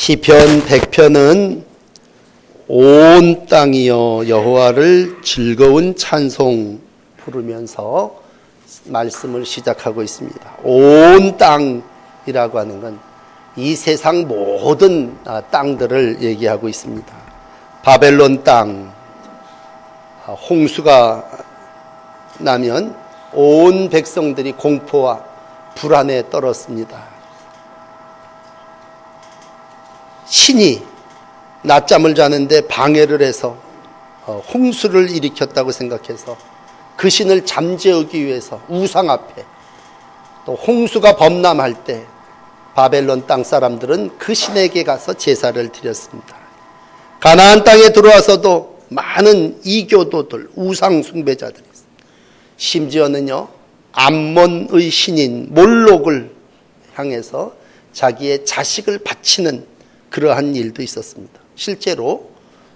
시편 100편은 온 땅이여 여호와를 즐거운 찬송 부르면서 말씀을 시작하고 있습니다. 온 땅이라고 하는 건 이 세상 모든 땅들을 얘기하고 있습니다. 바벨론 땅, 홍수가 나면 온 백성들이 공포와 불안에 떨었습니다. 신이 낮잠을 자는데 방해를 해서 홍수를 일으켰다고 생각해서 그 신을 잠재우기 위해서 우상 앞에, 또 홍수가 범람할 때 바벨론 땅 사람들은 그 신에게 가서 제사를 드렸습니다. 가나안 땅에 들어와서도 많은 이교도들, 우상 숭배자들이 있습니다. 심지어는요, 암몬의 신인 몰록을 향해서 자기의 자식을 바치는 그러한 일도 있었습니다. 실제로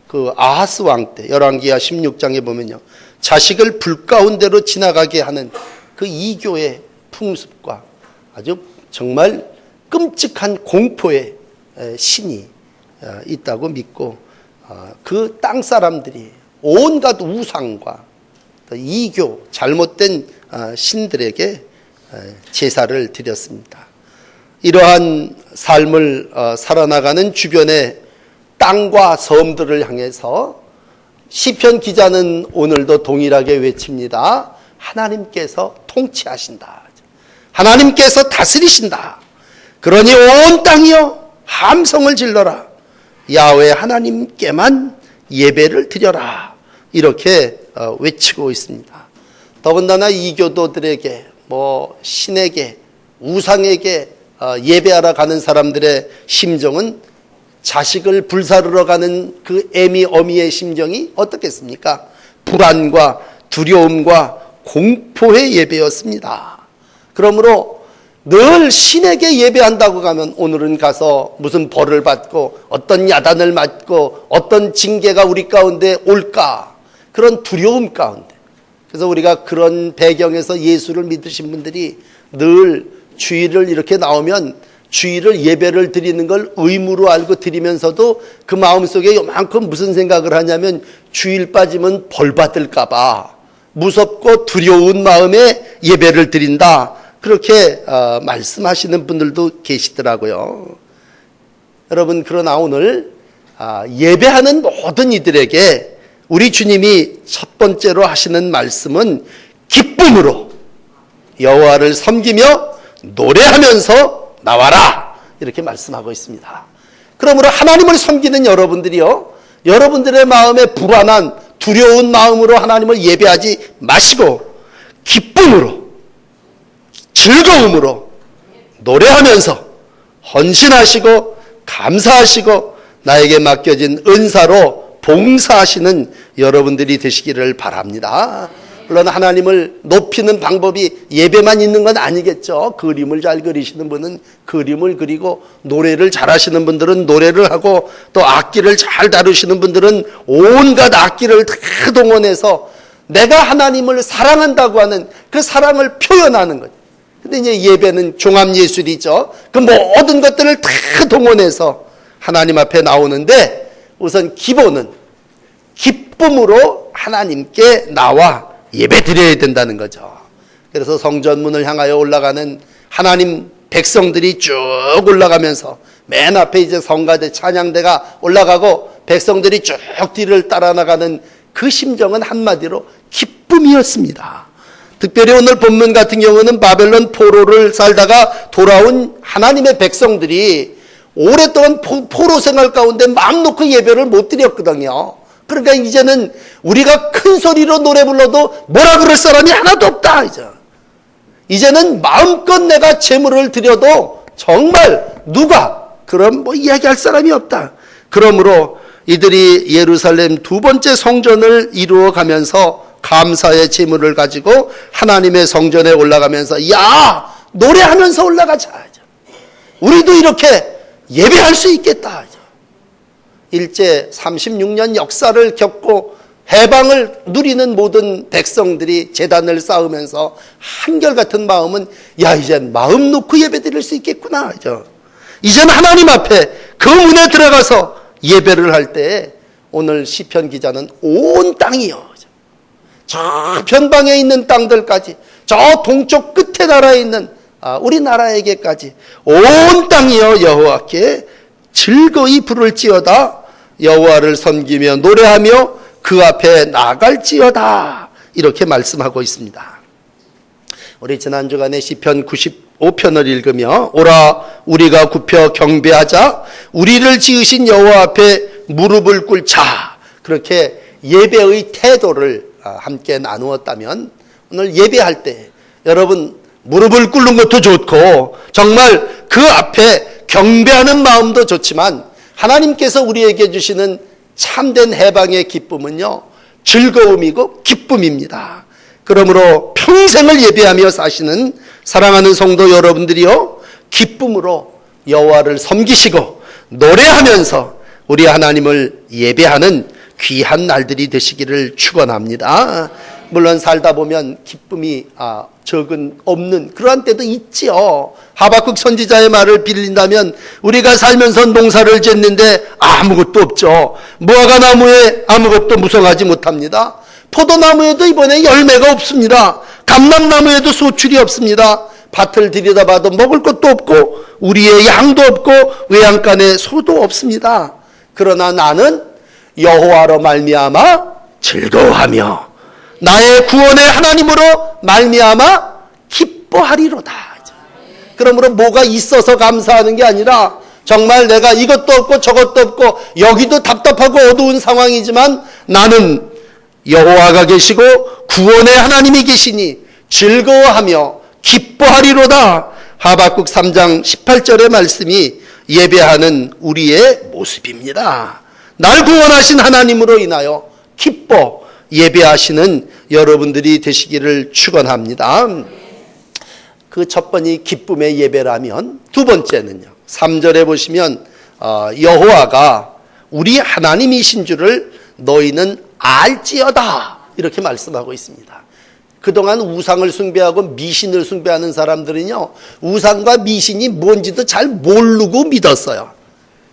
그 아하스 왕 때 열왕기하 16장에 보면요, 자식을 불 가운데로 지나가게 하는 그 이교의 풍습과 아주 정말 끔찍한 공포의 신이 있다고 믿고, 그 땅 사람들이 온갖 우상과 이교, 잘못된 신들에게 제사를 드렸습니다. 이러한 삶을 살아나가는 주변의 땅과 섬들을 향해서 시편 기자는 오늘도 동일하게 외칩니다. 하나님께서 통치하신다. 하나님께서 다스리신다. 그러니 온 땅이여 함성을 질러라. 야훼 하나님께만 예배를 드려라. 이렇게 외치고 있습니다. 더군다나 이교도들에게, 신에게, 우상에게 예배하러 가는 사람들의 심정은 자식을 불사르러 가는 그 애미 어미의 심정이 어떻겠습니까? 불안과 두려움과 공포의 예배였습니다. 그러므로 늘 신에게 예배한다고 가면 오늘은 가서 무슨 벌을 받고 어떤 야단을 맞고 어떤 징계가 우리 가운데 올까, 그런 두려움 가운데, 그래서 우리가 그런 배경에서 예수를 믿으신 분들이 늘 주일을 이렇게 나오면 주일을 예배를 드리는 걸 의무로 알고 드리면서도 그 마음속에 요만큼 무슨 생각을 하냐면 주일 빠지면 벌 받을까 봐 무섭고 두려운 마음에 예배를 드린다, 그렇게 말씀하시는 분들도 계시더라고요. 여러분, 그러나 오늘 예배하는 모든 이들에게 우리 주님이 첫 번째로 하시는 말씀은 기쁨으로 여호와를 섬기며 노래하면서 나와라, 이렇게 말씀하고 있습니다. 그러므로 하나님을 섬기는 여러분들이요, 여러분들의 마음에 불안한 두려운 마음으로 하나님을 예배하지 마시고 기쁨으로, 즐거움으로 노래하면서 헌신하시고 감사하시고 나에게 맡겨진 은사로 봉사하시는 여러분들이 되시기를 바랍니다. 물론 하나님을 높이는 방법이 예배만 있는 건 아니겠죠. 그림을 잘 그리시는 분은 그림을 그리고, 노래를 잘하시는 분들은 노래를 하고, 또 악기를 잘 다루시는 분들은 온갖 악기를 다 동원해서 내가 하나님을 사랑한다고 하는 그 사랑을 표현하는 거죠. 근데 이제 예배는 종합예술이죠. 그 모든 것들을 다 동원해서 하나님 앞에 나오는데, 우선 기본은 기쁨으로 하나님께 나와 예배 드려야 된다는 거죠. 그래서 성전문을 향하여 올라가는 하나님 백성들이 쭉 올라가면서 맨 앞에 이제 성가대 찬양대가 올라가고 백성들이 쭉 뒤를 따라 나가는 그 심정은 한마디로 기쁨이었습니다. 특별히 오늘 본문 같은 경우는 바벨론 포로를 살다가 돌아온 하나님의 백성들이 오랫동안 포로 생활 가운데 마음 놓고 예배를 못 드렸거든요. 그러니까 이제는 우리가 큰 소리로 노래 불러도 뭐라 그럴 사람이 하나도 없다. 이제는 마음껏 내가 제물을 드려도 정말 누가 그럼 이야기할 사람이 없다. 그러므로 이들이 예루살렘 두 번째 성전을 이루어 가면서 감사의 제물을 가지고 하나님의 성전에 올라가면서 야, 노래하면서 올라가자. 우리도 이렇게 예배할 수 있겠다. 일제 36년 역사를 겪고 해방을 누리는 모든 백성들이 제단을 쌓으면서 한결같은 마음은, 야, 이젠 마음 놓고 예배 드릴 수 있겠구나. 이제는 하나님 앞에 그 그 문에 들어가서 예배를 할 때 오늘 시편 기자는 온 땅이요, 저 변방에 있는 땅들까지, 저 동쪽 끝에 나라에 있는 우리나라에게까지 온 땅이요 여호와께 즐거이 부를지어다. 여호와를 섬기며 노래하며 그 앞에 나갈지어다. 이렇게 말씀하고 있습니다. 우리 지난 주간에 시편 95편을 읽으며 오라 우리가 굽혀 경배하자, 우리를 지으신 여호와 앞에 무릎을 꿇자, 그렇게 예배의 태도를 함께 나누었다면, 오늘 예배할 때 여러분 무릎을 꿇는 것도 좋고 정말 그 앞에 경배하는 마음도 좋지만, 하나님께서 우리에게 주시는 참된 해방의 기쁨은요 즐거움이고 기쁨입니다. 그러므로 평생을 예배하며 사시는 사랑하는 성도 여러분들이요, 기쁨으로 여호와를 섬기시고 노래하면서 우리 하나님을 예배하는 귀한 날들이 되시기를 축원합니다. 물론 살다 보면 기쁨이 없는 그러한 때도 있지요. 하박국 선지자의 말을 빌린다면 우리가 살면서 농사를 짓는데 아무것도 없죠. 무화과 나무에 아무것도 무성하지 못합니다. 포도나무에도 이번에 열매가 없습니다. 감람나무에도 소출이 없습니다. 밭을 들여다봐도 먹을 것도 없고 우리의 양도 없고 외양간에 소도 없습니다. 그러나 나는 여호와로 말미암아 즐거워하며 나의 구원의 하나님으로 말미암아 기뻐하리로다. 그러므로 뭐가 있어서 감사하는 게 아니라, 정말 내가 이것도 없고 저것도 없고 여기도 답답하고 어두운 상황이지만 나는 여호와가 계시고 구원의 하나님이 계시니 즐거워하며 기뻐하리로다. 하박국 3장 18절의 말씀이 예배하는 우리의 모습입니다. 날 구원하신 하나님으로 인하여 기뻐 예배하시는 여러분들이 되시기를 축원합니다. 그 첫 번이 기쁨의 예배라면, 두 번째는요, 3절에 보시면 여호와가 우리 하나님이신 줄을 너희는 알지어다, 이렇게 말씀하고 있습니다. 그동안 우상을 숭배하고 미신을 숭배하는 사람들은요, 우상과 미신이 뭔지도 잘 모르고 믿었어요.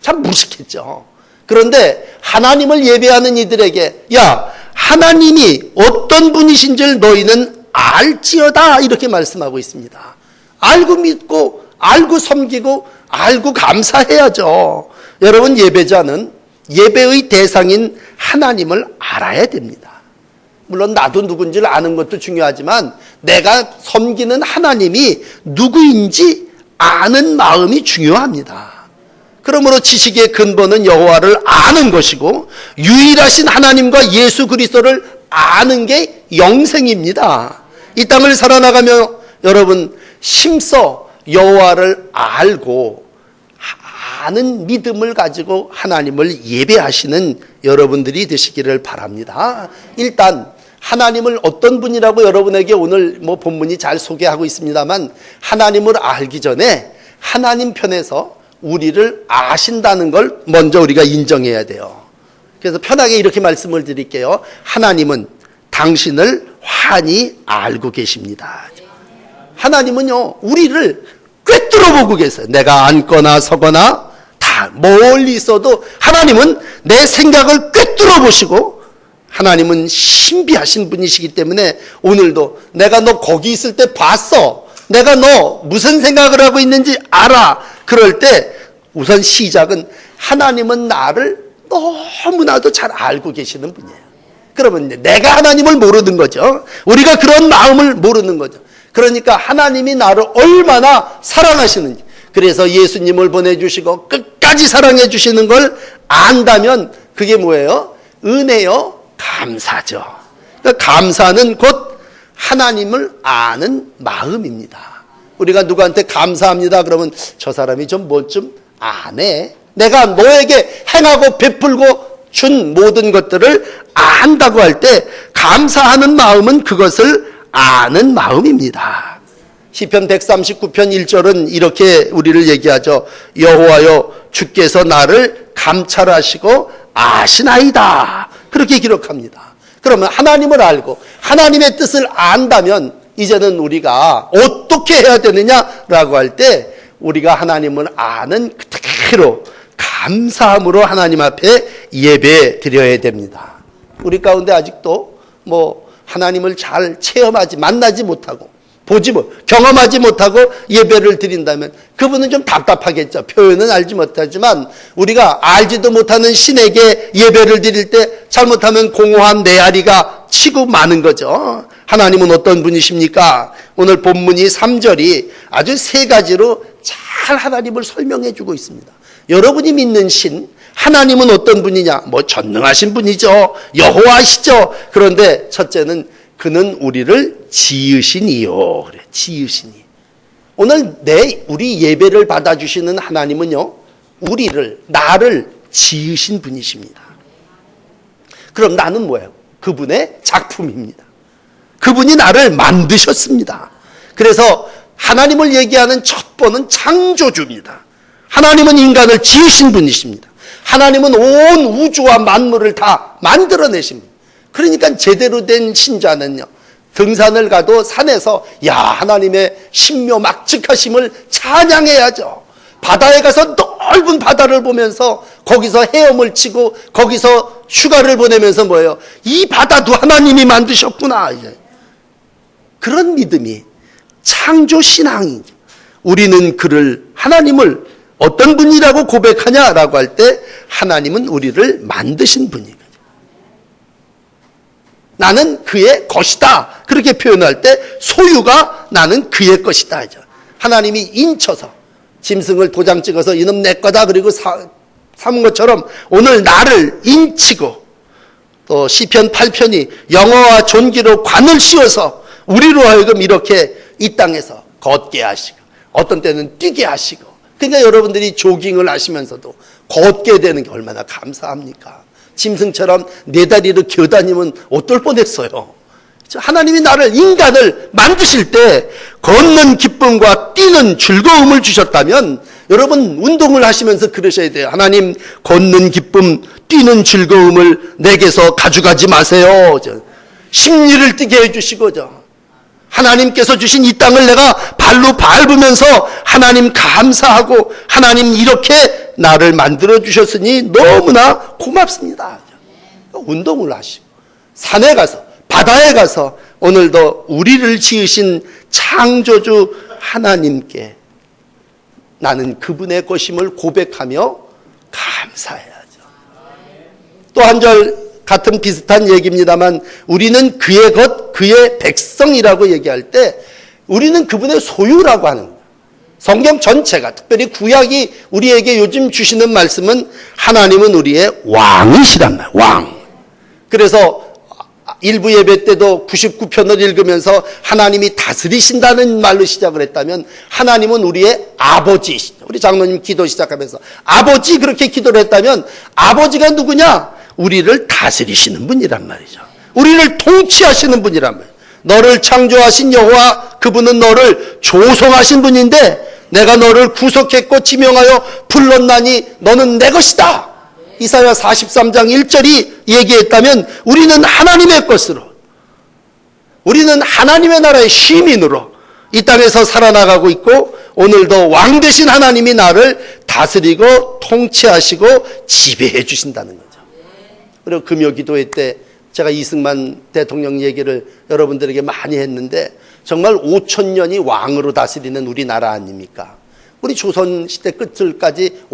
참 무식했죠. 그런데 하나님을 예배하는 이들에게 야, 하나님이 어떤 분이신 줄 너희는 알지어다, 이렇게 말씀하고 있습니다. 알고 믿고 알고 섬기고 알고 감사해야죠. 여러분, 예배자는 예배의 대상인 하나님을 알아야 됩니다. 물론 나도 누군지를 아는 것도 중요하지만 내가 섬기는 하나님이 누구인지 아는 마음이 중요합니다. 그러므로 지식의 근본은 여호와를 아는 것이고 유일하신 하나님과 예수 그리스도를 아는 게 영생입니다. 이 땅을 살아나가며 여러분 힘써 여호와를 알고 아는 믿음을 가지고 하나님을 예배하시는 여러분들이 되시기를 바랍니다. 일단 하나님을 어떤 분이라고 여러분에게 오늘 본문이 잘 소개하고 있습니다만, 하나님을 알기 전에 하나님 편에서 우리를 아신다는 걸 먼저 우리가 인정해야 돼요. 그래서 편하게 이렇게 말씀을 드릴게요. 하나님은 당신을 환히 알고 계십니다. 하나님은요, 우리를 꿰뚫어 보고 계세요. 내가 앉거나 서거나 다 멀리 있어도 하나님은 내 생각을 꿰뚫어 보시고, 하나님은 신비하신 분이시기 때문에 오늘도 내가 너 거기 있을 때 봤어, 내가 너 무슨 생각을 하고 있는지 알아, 그럴 때 우선 시작은 하나님은 나를 너무나도 잘 알고 계시는 분이에요. 그러면 이제 내가 하나님을 모르는 거죠. 우리가 그런 마음을 모르는 거죠. 그러니까 하나님이 나를 얼마나 사랑하시는지, 그래서 예수님을 보내주시고 끝까지 사랑해 주시는 걸 안다면 그게 뭐예요? 은혜요, 감사죠. 그러니까 감사는 곧 하나님을 아는 마음입니다. 우리가 누구한테 감사합니다 그러면 저 사람이 좀 뭐 좀 아네, 내가 너에게 행하고 베풀고 준 모든 것들을 안다고 할 때 감사하는 마음은 그것을 아는 마음입니다. 시편 139편 1절은 이렇게 우리를 얘기하죠. 여호와여, 주께서 나를 감찰하시고 아시나이다, 그렇게 기록합니다. 그러면 하나님을 알고 하나님의 뜻을 안다면 이제는 우리가 어떻게 해야 되느냐라고 할 때 우리가 하나님을 아는 그대로 감사함으로 하나님 앞에 예배 드려야 됩니다. 우리 가운데 아직도 하나님을 잘 만나지 못하고 경험하지 못하고 예배를 드린다면 그분은 좀 답답하겠죠. 표현은 알지 못하지만 우리가 알지도 못하는 신에게 예배를 드릴 때 잘못하면 공허한 메아리가 치고 마는 거죠. 하나님은 어떤 분이십니까? 오늘 본문이 3절이 아주 세 가지로 잘 하나님을 설명해 주고 있습니다. 여러분이 믿는 신 하나님은 어떤 분이냐? 전능하신 분이죠. 여호와시죠. 그런데 첫째는 그는 우리를 지으신 이요. 그래, 지으시니. 오늘 우리 예배를 받아주시는 하나님은요, 나를 지으신 분이십니다. 그럼 나는 뭐예요? 그분의 작품입니다. 그분이 나를 만드셨습니다. 그래서 하나님을 얘기하는 첫 번은 창조주입니다. 하나님은 인간을 지으신 분이십니다. 하나님은 온 우주와 만물을 다 만들어내십니다. 그러니까 제대로 된 신자는요, 등산을 가도 산에서 하나님의 신묘막측하심을 찬양해야죠. 바다에 가서 넓은 바다를 보면서 거기서 헤엄을 치고 거기서 휴가를 보내면서 이 바다도 하나님이 만드셨구나. 그런 믿음이 창조 신앙이죠. 우리는 하나님을 어떤 분이라고 고백하냐라고 할 때 하나님은 우리를 만드신 분이거든요. 나는 그의 것이다. 그렇게 표현할 때 소유가 나는 그의 것이다 하죠. 하나님이 인쳐서 짐승을 도장 찍어서 이놈 내 거다 그리고 삼은 것처럼 오늘 나를 인치고 또 시편 8편이 영어와 존귀로 관을 씌워서 우리로 하여금 이렇게 이 땅에서 걷게 하시고 어떤 때는 뛰게 하시고, 그러니까 여러분들이 조깅을 하시면서도 걷게 되는 게 얼마나 감사합니까? 짐승처럼 네 다리로 기어다니면 어떨 뻔했어요. 하나님이 인간을 만드실 때 걷는 기쁨과 뛰는 즐거움을 주셨다면 여러분 운동을 하시면서 그러셔야 돼요. 하나님, 걷는 기쁨, 뛰는 즐거움을 내게서 가져가지 마세요. 심리를 뛰게 해주시고 하나님께서 주신 이 땅을 내가 발로 밟으면서 하나님 감사하고 하나님 이렇게 나를 만들어 주셨으니 너무나 고맙습니다. 운동을 하시고 산에 가서 바다에 가서 오늘도 우리를 지으신 창조주 하나님께 나는 그분의 것임을 고백하며 감사해야죠. 또 한 절 같은 비슷한 얘기입니다만 우리는 그의 것, 그의 백성이라고 얘기할 때 우리는 그분의 소유라고 하는 거예요. 성경 전체가, 특별히 구약이 우리에게 요즘 주시는 말씀은 하나님은 우리의 왕이시란 말이에요. 왕. 그래서 일부 예배 때도 99편을 읽으면서 하나님이 다스리신다는 말로 시작을 했다면 하나님은 우리의 아버지시죠. 우리 장로님 기도 시작하면서 아버지 그렇게 기도를 했다면 아버지가 누구냐? 우리를 다스리시는 분이란 말이죠. 우리를 통치하시는 분이란 말이에요. 너를 창조하신 여호와, 그분은 너를 조성하신 분인데 내가 너를 구속했고 지명하여 불렀나니 너는 내 것이다. 이사야 43장 1절이 얘기했다면 우리는 하나님의 것으로, 우리는 하나님의 나라의 시민으로 이 땅에서 살아나가고 있고 오늘도 왕 되신 하나님이 나를 다스리고 통치하시고 지배해 주신다는 거죠. 그리고 금요 기도회 때 제가 이승만 대통령 얘기를 여러분들에게 많이 했는데 정말 5,000년이 왕으로 다스리는 우리나라 아닙니까? 우리 조선시대 끝을까지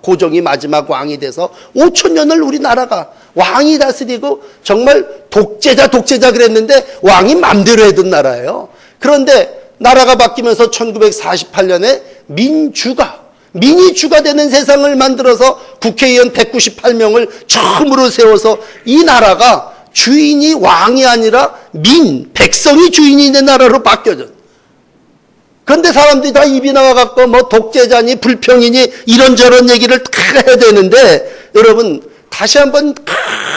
고종이 마지막 왕이 돼서 5,000년을 우리나라가 왕이 다스리고 정말 독재자 그랬는데 왕이 맘대로 해둔 나라예요. 그런데 나라가 바뀌면서 1948년에 민이 주가 되는 세상을 만들어서 국회의원 198명을 처음으로 세워서 이 나라가 주인이 왕이 아니라 백성이 주인이 된 나라로 바뀌어졌어요. 그런데 사람들이 다 입이 나와갖고 독재자니 불평이니 이런저런 얘기를 다 해야 되는데 여러분 다시 한번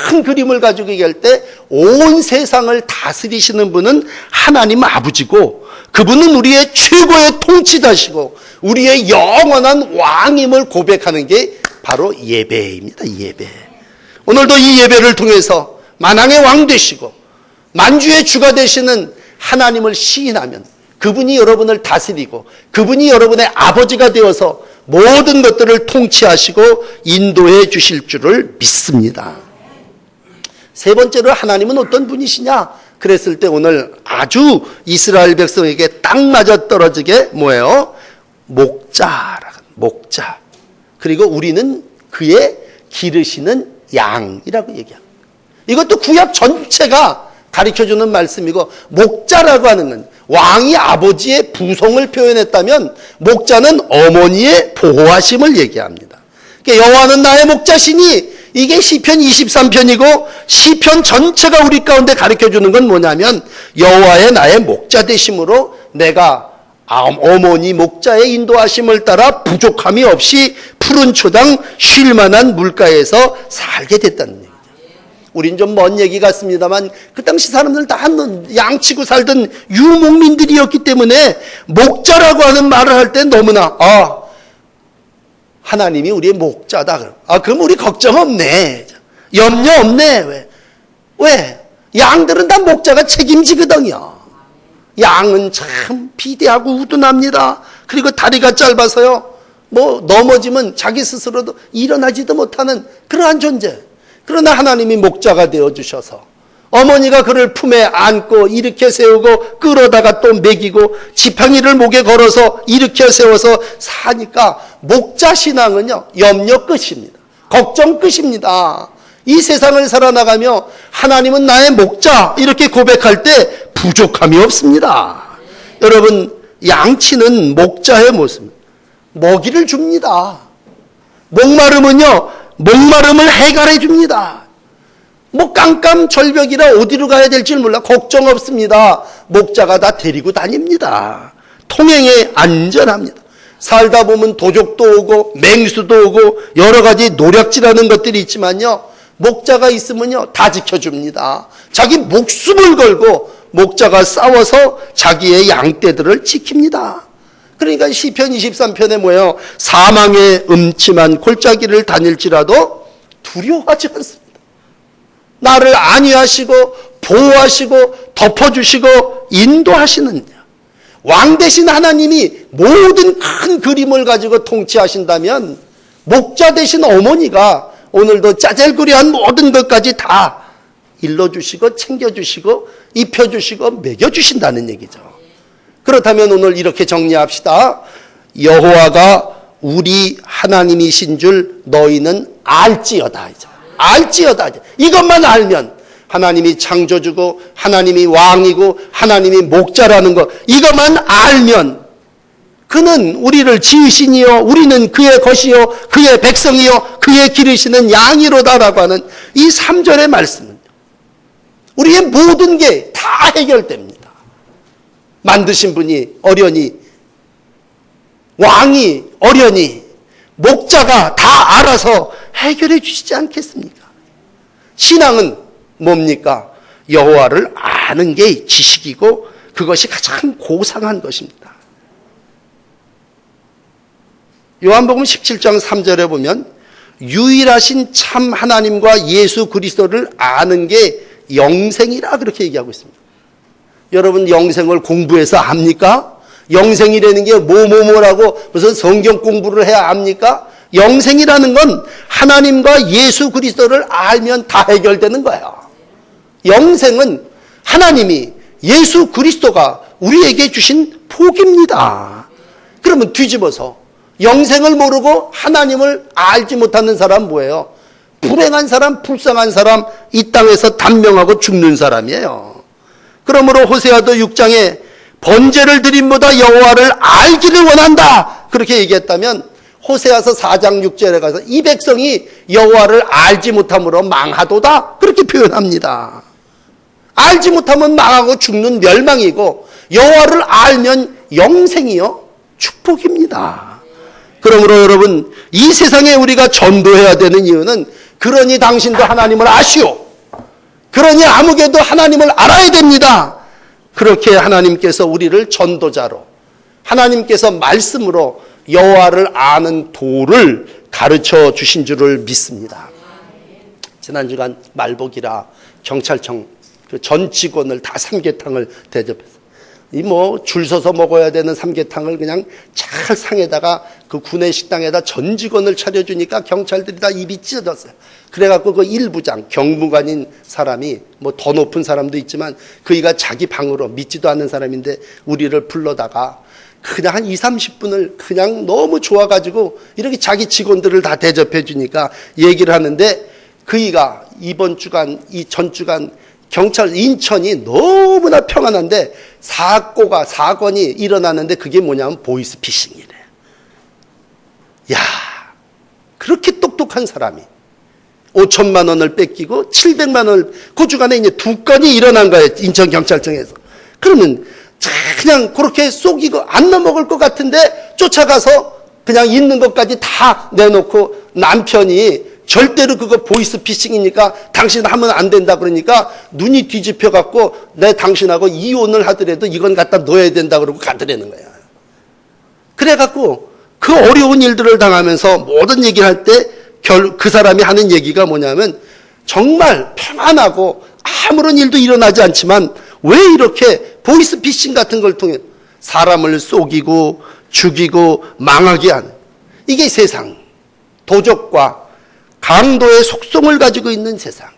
큰 그림을 가지고 얘기할 때 온 세상을 다스리시는 분은 하나님 아버지고 그분은 우리의 최고의 통치자시고 우리의 영원한 왕임을 고백하는 게 바로 예배입니다. 예배. 오늘도 이 예배를 통해서 만왕의 왕 되시고 만주의 주가 되시는 하나님을 시인하면 그분이 여러분을 다스리고 그분이 여러분의 아버지가 되어서 모든 것들을 통치하시고 인도해 주실 줄을 믿습니다. 세 번째로 하나님은 어떤 분이시냐? 그랬을 때 오늘 아주 이스라엘 백성에게 딱 맞아 떨어지게 뭐예요? 목자. 그리고 우리는 그의 기르시는 양이라고 얘기합니다. 이것도 구약 전체가 가르쳐주는 말씀이고, 목자라고 하는 건 왕이 아버지의 부성을 표현했다면 목자는 어머니의 보호하심을 얘기합니다. 그러니까 여호와는 나의 목자시니, 이게 시편 23편이고 시편 전체가 우리 가운데 가르쳐주는 건 뭐냐면 여호와의 나의 목자 되심으로 내가 어머니 목자의 인도하심을 따라 부족함이 없이 푸른 초당 쉴 만한 물가에서 살게 됐다는 얘기죠. 우린 좀 먼 얘기 같습니다만 그 당시 사람들 다 양치고 살던 유목민들이었기 때문에 목자라고 하는 말을 할 때 너무나 하나님이 우리의 목자다. 그럼 우리 걱정 없네. 염려 없네. 왜? 양들은 다 목자가 책임지거든요. 양은 참 비대하고 우둔합니다. 그리고 다리가 짧아서요, 넘어지면 자기 스스로도 일어나지도 못하는 그러한 존재. 그러나 하나님이 목자가 되어주셔서 어머니가 그를 품에 안고 일으켜 세우고 끌어다가 또 먹이고 지팡이를 목에 걸어서 일으켜 세워서 사니까 목자 신앙은요, 염려 끝입니다. 걱정 끝입니다. 이 세상을 살아나가며 하나님은 나의 목자 이렇게 고백할 때 부족함이 없습니다. 여러분, 양치는 목자의 모습, 먹이를 줍니다. 목마름을 해결해 줍니다. 깜깜절벽이라 어디로 가야 될지 몰라 걱정 없습니다. 목자가 다 데리고 다닙니다. 통행에 안전합니다. 살다 보면 도적도 오고 맹수도 오고 여러 가지 노략질하는 것들이 있지만요, 목자가 있으면요 다 지켜줍니다. 자기 목숨을 걸고 목자가 싸워서 자기의 양떼들을 지킵니다. 그러니까 시편 23편에 뭐예요? 사망의 음침한 골짜기를 다닐지라도 두려워하지 않습니다. 나를 안위하시고 보호하시고 덮어주시고 인도하시는 왕 되신 하나님이 모든 큰 그림을 가지고 통치하신다면 목자 되신 어머니가 오늘도 짜잘구리한 모든 것까지 다 일러주시고 챙겨주시고 입혀주시고 먹여주신다는 얘기죠. 그렇다면 오늘 이렇게 정리합시다. 여호와가 우리 하나님이신 줄 너희는 알지어다. 알지어다. 이것만 알면 하나님이 창조주고 하나님이 왕이고 하나님이 목자라는 것, 이것만 알면 그는 우리를 지으시니요 우리는 그의 것이요 그의 백성이요 그의 기르시는 양이로다라고 하는 이 3절의 말씀은 우리의 모든 게 다 해결됩니다. 만드신 분이 어련히, 왕이 어련히, 목자가 다 알아서 해결해 주시지 않겠습니까? 신앙은 뭡니까? 여호와를 아는 게 지식이고 그것이 가장 고상한 것입니다. 요한복음 17장 3절에 보면 유일하신 참 하나님과 예수 그리스도를 아는 게 영생이라 그렇게 얘기하고 있습니다. 여러분, 영생을 공부해서 압니까? 영생이라는 게 뭐라고 무슨 성경 공부를 해야 압니까? 영생이라는 건 하나님과 예수 그리스도를 알면 다 해결되는 거예요. 영생은 하나님이, 예수 그리스도가 우리에게 주신 복입니다. 그러면 뒤집어서 영생을 모르고 하나님을 알지 못하는 사람 뭐예요? 불행한 사람, 불쌍한 사람, 이 땅에서 단명하고 죽는 사람이에요. 그러므로 호세아도 6장에 번제를 드림보다 여호와를 알기를 원한다 그렇게 얘기했다면 호세아서 4장 6절에 가서 이 백성이 여호와를 알지 못함으로 망하도다 그렇게 표현합니다. 알지 못하면 망하고 죽는 멸망이고 여호와를 알면 영생이요 축복입니다. 그러므로 여러분, 이 세상에 우리가 전도해야 되는 이유는 그러니 당신도 하나님을 아시오, 그러니 아무개도 하나님을 알아야 됩니다. 그렇게 하나님께서 우리를 전도자로, 하나님께서 말씀으로 여호와를 아는 도를 가르쳐 주신 줄을 믿습니다. 지난 주간 말복이라 경찰청 전 직원을 다 삼계탕을 대접했어요. 이 뭐 줄 서서 먹어야 되는 삼계탕을 그냥 잘 상에다가 그 구내 식당에다 전 직원을 차려주니까 경찰들이 다 입이 찢어졌어요. 그래갖고 그 일부장 경무관인 사람이 뭐 더 높은 사람도 있지만 그이가 자기 방으로, 믿지도 않는 사람인데 우리를 불러다가 그냥 한 20-30분을 그냥 너무 좋아가지고 이렇게 자기 직원들을 다 대접해 주니까 얘기를 하는데 그이가 이번 주간, 이 전 주간 경찰 인천이 너무나 평안한데 사건이 일어나는데 그게 뭐냐면 보이스피싱이래. 야, 그렇게 똑똑한 사람이 5천만 원을 뺏기고 700만 원을 그 주간에 이제 2건이 일어난 거예요. 인천경찰청에서. 그러면 그냥 그렇게 속이고 안 넘어갈 것 같은데 쫓아가서 그냥 있는 것까지 다 내놓고 남편이 절대로 그거 보이스피싱이니까 당신 하면 안 된다 그러니까 눈이 뒤집혀 갖고 내 당신하고 이혼을 하더라도 이건 갖다 넣어야 된다 그러고 가더라는 거야. 그래 갖고 그 어려운 일들을 당하면서 모든 얘기를 할 때 그 사람이 하는 얘기가 뭐냐면 정말 평안하고 아무런 일도 일어나지 않지만 왜 이렇게 보이스피싱 같은 걸 통해 사람을 속이고 죽이고 망하게 하는 이게 세상 도적과 강도의 속성을 가지고 있는 세상.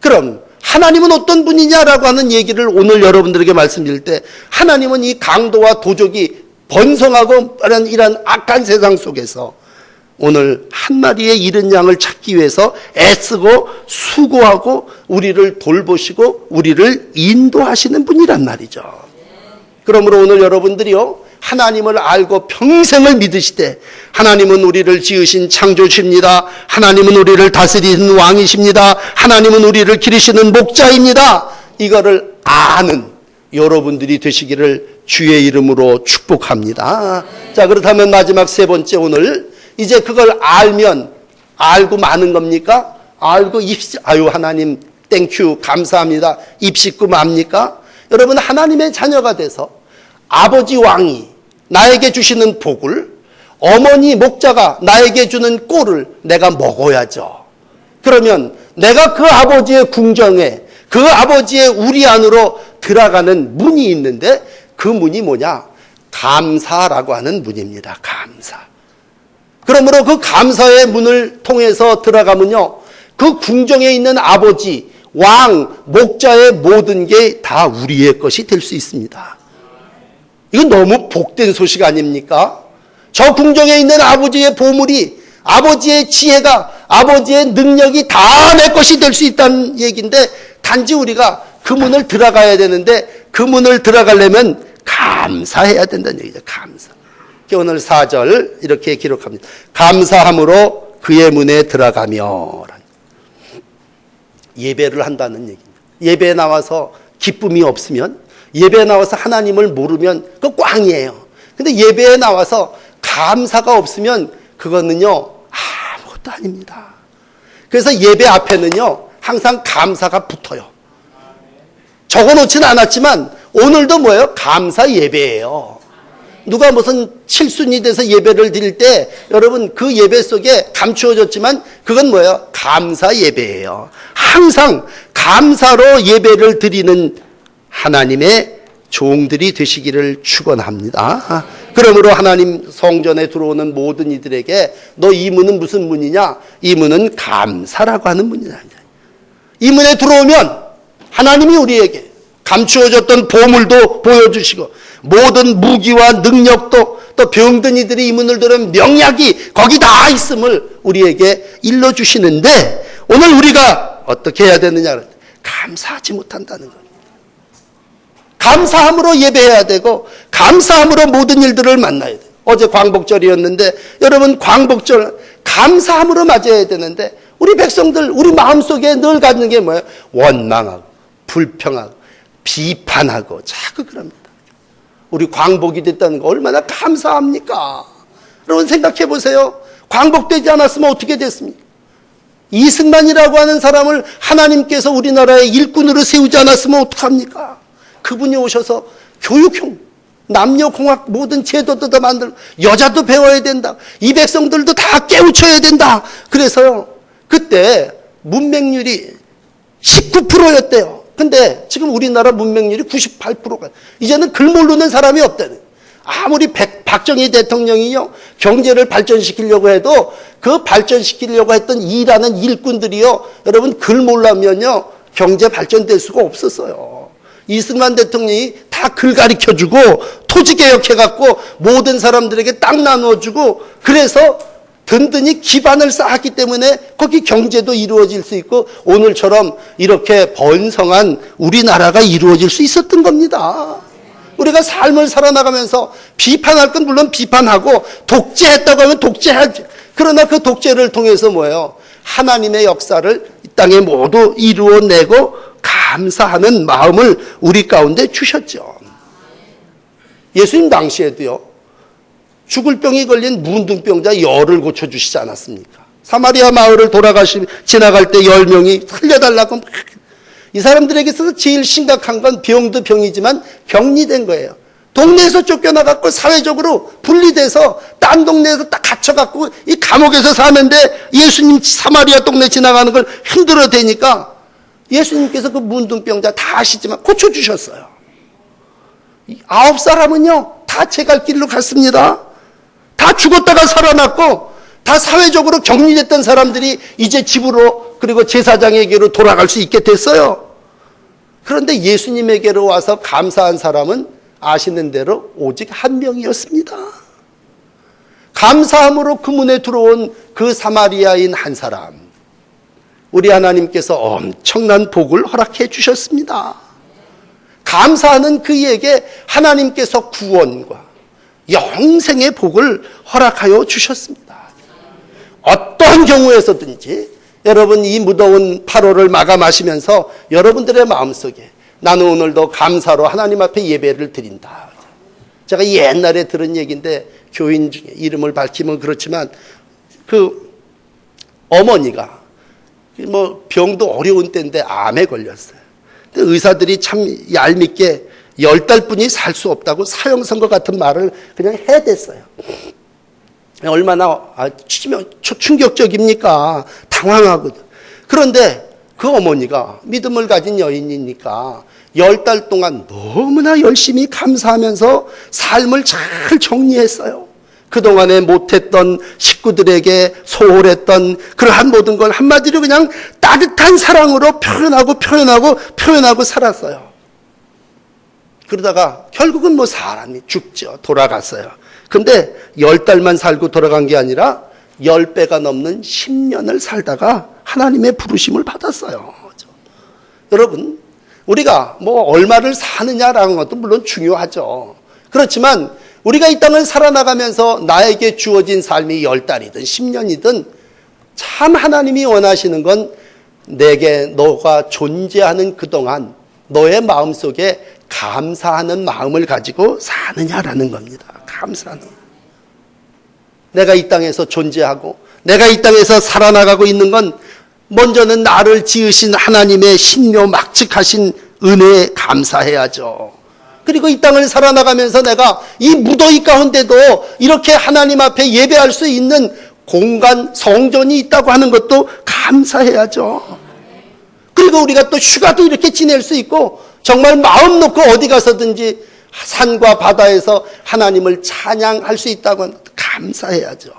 그럼 하나님은 어떤 분이냐라고 하는 얘기를 오늘 여러분들에게 말씀드릴 때 하나님은 이 강도와 도적이 번성하고 이런 악한 세상 속에서 오늘 한 마리의 잃은 양을 찾기 위해서 애쓰고 수고하고 우리를 돌보시고 우리를 인도하시는 분이란 말이죠. 그러므로 오늘 여러분들이요 하나님을 알고 평생을 믿으시되 하나님은 우리를 지으신 창조주입니다. 하나님은 우리를 다스리는 왕이십니다. 하나님은 우리를 기르시는 목자입니다. 이거를 아는 여러분들이 되시기를 주의 이름으로 축복합니다. 자, 그렇다면 마지막 세 번째 오늘 이제 그걸 알고 마는 겁니까? 알고 아유 하나님 땡큐 감사합니다. 입식구 맙니까? 여러분 하나님의 자녀가 돼서 아버지 왕이 나에게 주시는 복을 어머니 목자가 나에게 주는 꼴을 내가 먹어야죠. 그러면 내가 그 아버지의 궁정에 그 아버지의 우리 안으로 들어가는 문이 있는데 그 문이 뭐냐? 감사라고 하는 문입니다. 감사. 그러므로 그 감사의 문을 통해서 들어가면요 그 궁정에 있는 아버지, 왕, 목자의 모든 게 다 우리의 것이 될 수 있습니다. 이건 너무 복된 소식 아닙니까? 저 궁정에 있는 아버지의 보물이, 아버지의 지혜가, 아버지의 능력이 다 내 것이 될 수 있다는 얘기인데 단지 우리가 그 문을 들어가야 되는데 그 문을 들어가려면 감사해야 된다는 얘기죠. 감사. 오늘 4절 이렇게 기록합니다. 감사함으로 그의 문에 들어가며 예배를 한다는 얘기입니다. 예배에 나와서 기쁨이 없으면 예배에 나와서 하나님을 모르면 그거 꽝이에요. 근데 예배에 나와서 감사가 없으면 그거는요 아무것도 아닙니다. 그래서 예배 앞에는요 항상 감사가 붙어요. 적어놓지는 않았지만 오늘도 뭐예요? 감사 예배예요. 누가 무슨 칠순이 돼서 예배를 드릴 때 여러분 그 예배 속에 감추어졌지만 그건 뭐예요? 감사 예배예요. 항상 감사로 예배를 드리는 하나님의 종들이 되시기를 축원합니다. 그러므로 하나님 성전에 들어오는 모든 이들에게 너 이 문은 무슨 문이냐? 이 문은 감사라고 하는 문이다. 이 문에 들어오면 하나님이 우리에게 감추어졌던 보물도 보여주시고 모든 무기와 능력도 또 병든 이들이 이 문을 들으면 명약이 거기 다 있음을 우리에게 일러주시는데 오늘 우리가 어떻게 해야 되느냐? 감사하지 못한다는 겁니다. 감사함으로 예배해야 되고 감사함으로 모든 일들을 만나야 돼요. 어제 광복절이었는데 여러분 광복절 감사함으로 맞아야 되는데 우리 백성들 우리 마음속에 늘 갖는 게 뭐예요? 원망하고 불평하고 비판하고 자꾸 그럽니다. 우리 광복이 됐다는 거 얼마나 감사합니까? 여러분 생각해 보세요. 광복되지 않았으면 어떻게 됐습니까? 이승만이라고 하는 사람을 하나님께서 우리나라의 일꾼으로 세우지 않았으면 어떡합니까? 그분이 오셔서 교육형, 남녀공학 모든 제도도 다 만들고 여자도 배워야 된다. 이 백성들도 다 깨우쳐야 된다. 그래서요. 그때 문맹률이 19%였대요. 근데 지금 우리나라 문맹률이 98%가 이제는 글 모르는 사람이 없다는. 아무리 박정희 대통령이요 경제를 발전시키려고 해도 그 발전시키려고 했던 일하는 일꾼들이요 여러분 글 몰라면요 경제 발전될 수가 없었어요. 이승만 대통령이 다 글 가르쳐주고 토지 개혁해갖고 모든 사람들에게 땅 나눠주고 그래서 든든히 기반을 쌓았기 때문에 거기 경제도 이루어질 수 있고 오늘처럼 이렇게 번성한 우리나라가 이루어질 수 있었던 겁니다. 우리가 삶을 살아나가면서 비판할 건 물론 비판하고 독재했다고 하면 독재하지. 그러나 그 독재를 통해서 뭐예요? 하나님의 역사를 이 땅에 모두 이루어내고 감사하는 마음을 우리 가운데 주셨죠. 예수님 당시에도요. 죽을 병이 걸린 문둥병자 열을 고쳐주시지 않았습니까? 사마리아 마을을 지나갈 때 10명이 살려달라고 막 이 사람들에게 있어서 제일 심각한 건 병도 병이지만 격리된 거예요. 동네에서 쫓겨나갖고 사회적으로 분리돼서 딴 동네에서 딱 갇혀갖고 이 감옥에서 사는데 예수님 사마리아 동네 지나가는 걸 힘들어 대니까 예수님께서 그 문둥병자 다 아시지만 고쳐주셨어요. 9사람은요 다 제 갈 길로 갔습니다. 다 죽었다가 살아났고 다 사회적으로 격리됐던 사람들이 이제 집으로 그리고 제사장에게로 돌아갈 수 있게 됐어요. 그런데 예수님에게로 와서 감사한 사람은 아시는 대로 오직 한 명이었습니다. 감사함으로 그 문에 들어온 그 사마리아인 한 사람. 우리 하나님께서 엄청난 복을 허락해 주셨습니다. 감사하는 그에게 하나님께서 구원과 영생의 복을 허락하여 주셨습니다. 어떠한 경우에서든지 여러분 이 무더운 8월을 마감하시면서 여러분들의 마음속에 나는 오늘도 감사로 하나님 앞에 예배를 드린다. 제가 옛날에 들은 얘기인데 교인 중에 이름을 밝히면 그렇지만 그 어머니가 뭐 병도 어려운 때인데 암에 걸렸어요. 근데 의사들이 참 얄밉게 10달뿐이 살 수 없다고 사형선고 같은 말을 그냥 해댔어요. 얼마나 충격적입니까? 당황하거든. 그런데 그 어머니가 믿음을 가진 여인이니까 10달 동안 너무나 열심히 감사하면서 삶을 잘 정리했어요. 그동안에 못했던 식구들에게 소홀했던 그러한 모든 걸 한마디로 그냥 따뜻한 사랑으로 표현하고 살았어요. 그러다가 결국은 뭐 사람이 죽죠. 돌아갔어요. 근데 10달만 살고 돌아간 게 아니라 10배가 넘는 10년을 살다가 하나님의 부르심을 받았어요. 여러분, 우리가 뭐 얼마를 사느냐라는 것도 물론 중요하죠. 그렇지만 우리가 이 땅을 살아나가면서 나에게 주어진 삶이 10달이든 10년이든 참 하나님이 원하시는 건 내게 너가 존재하는 그동안 너의 마음속에 감사하는 마음을 가지고 사느냐라는 겁니다. 감사하는. 내가 이 땅에서 존재하고 내가 이 땅에서 살아나가고 있는 건 먼저는 나를 지으신 하나님의 신묘막측하신 은혜에 감사해야죠. 그리고 이 땅을 살아나가면서 내가 이 무더위 가운데도 이렇게 하나님 앞에 예배할 수 있는 공간, 성전이 있다고 하는 것도 감사해야죠. 그리고 우리가 또 휴가도 이렇게 지낼 수 있고 정말 마음 놓고 어디 가서든지 산과 바다에서 하나님을 찬양할 수 있다고 하는 것도 감사해야죠.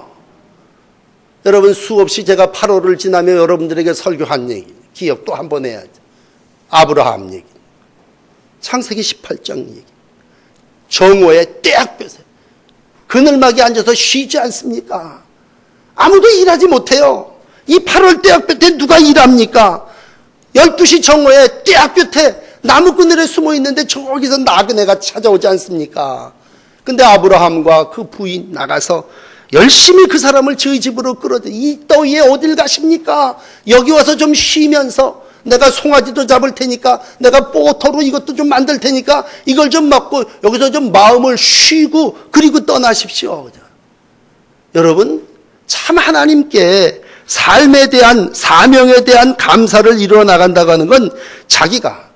여러분 수없이 제가 8월을 지나며 여러분들에게 설교한 얘기 기억 또 한 번 해야죠. 아브라함 얘기, 창세기 18장 얘기, 정오의 떼약볕에 그늘막에 앉아서 쉬지 않습니까? 아무도 일하지 못해요. 이 8월 떼약볕에 누가 일합니까? 12시 정오에 떼약볕에 나무 그늘에 숨어 있는데 저기서 나그네가 찾아오지 않습니까? 근데 아브라함과 그 부인 나가서 열심히 그 사람을 저희 집으로 끌어들여 이 더위에 어딜 가십니까? 여기 와서 좀 쉬면서 내가 송아지도 잡을 테니까 내가 뽀터로 이것도 좀 만들 테니까 이걸 좀 먹고 여기서 좀 마음을 쉬고 그리고 떠나십시오. 여러분 참 하나님께 삶에 대한 사명에 대한 감사를 이루어 나간다고 하는 건 자기가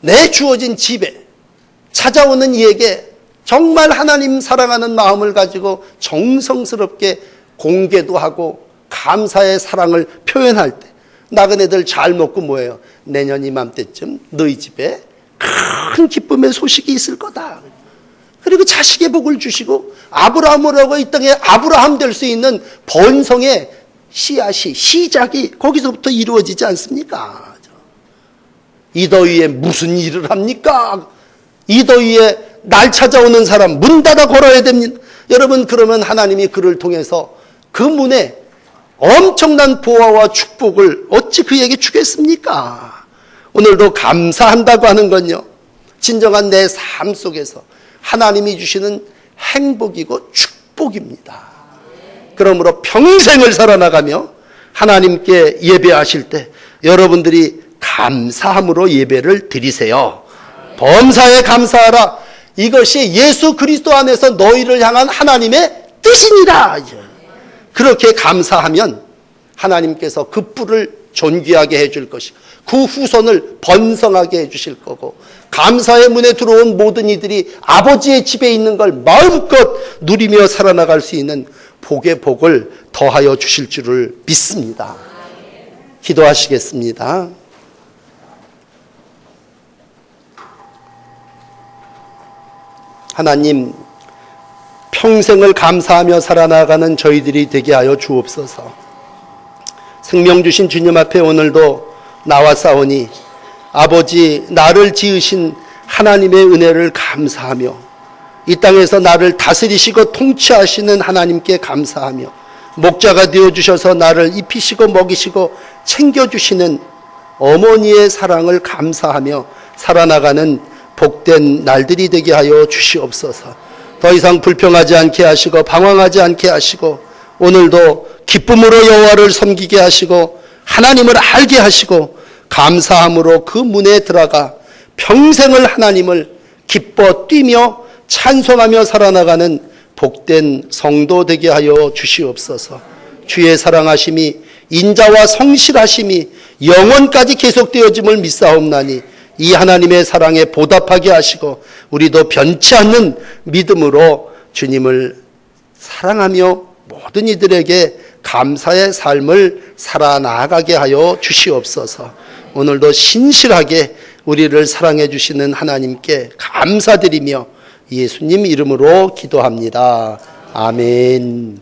내 주어진 집에 찾아오는 이에게 정말 하나님 사랑하는 마음을 가지고 정성스럽게 공개도 하고 감사의 사랑을 표현할 때 나그네들 잘 먹고 뭐예요? 내년 이맘때쯤 너희 집에 큰 기쁨의 소식이 있을 거다. 그리고 자식의 복을 주시고 아브라함이라고 이 땅에 아브라함 될 수 있는 번성의 씨앗이 시작이 거기서부터 이루어지지 않습니까? 이 더위에 무슨 일을 합니까? 이 더위에 날 찾아오는 사람 문 닫아 걸어야 됩니다. 여러분, 그러면 하나님이 그를 통해서 그 문에 엄청난 보화와 축복을 어찌 그에게 주겠습니까? 오늘도 감사한다고 하는 건요, 진정한 내 삶 속에서 하나님이 주시는 행복이고 축복입니다. 그러므로 평생을 살아나가며 하나님께 예배하실 때 여러분들이 감사함으로 예배를 드리세요. 범사에 감사하라. 이것이 예수 그리스도 안에서 너희를 향한 하나님의 뜻이니라. 그렇게 감사하면 하나님께서 그 뿔을 존귀하게 해줄 것이고 그 후손을 번성하게 해주실 거고, 감사의 문에 들어온 모든 이들이 아버지의 집에 있는 걸 마음껏 누리며 살아나갈 수 있는 복의 복을 더하여 주실 줄을 믿습니다. 기도하시겠습니다. 하나님, 평생을 감사하며 살아나가는 저희들이 되게 하여 주옵소서. 생명 주신 주님 앞에 오늘도 나와 싸우니 아버지, 나를 지으신 하나님의 은혜를 감사하며 이 땅에서 나를 다스리시고 통치하시는 하나님께 감사하며 목자가 되어주셔서 나를 입히시고 먹이시고 챙겨주시는 어머니의 사랑을 감사하며 살아나가는 복된 날들이 되게 하여 주시옵소서. 더 이상 불평하지 않게 하시고 방황하지 않게 하시고 오늘도 기쁨으로 여호와를 섬기게 하시고 하나님을 알게 하시고 감사함으로 그 문에 들어가 평생을 하나님을 기뻐 뛰며 찬송하며 살아나가는 복된 성도 되게 하여 주시옵소서. 주의 사랑하심이 인자와 성실하심이 영원까지 계속되어짐을 믿사옵나니 이 하나님의 사랑에 보답하게 하시고 우리도 변치 않는 믿음으로 주님을 사랑하며 모든 이들에게 감사의 삶을 살아나가게 하여 주시옵소서. 오늘도 신실하게 우리를 사랑해 주시는 하나님께 감사드리며 예수님 이름으로 기도합니다. 아멘.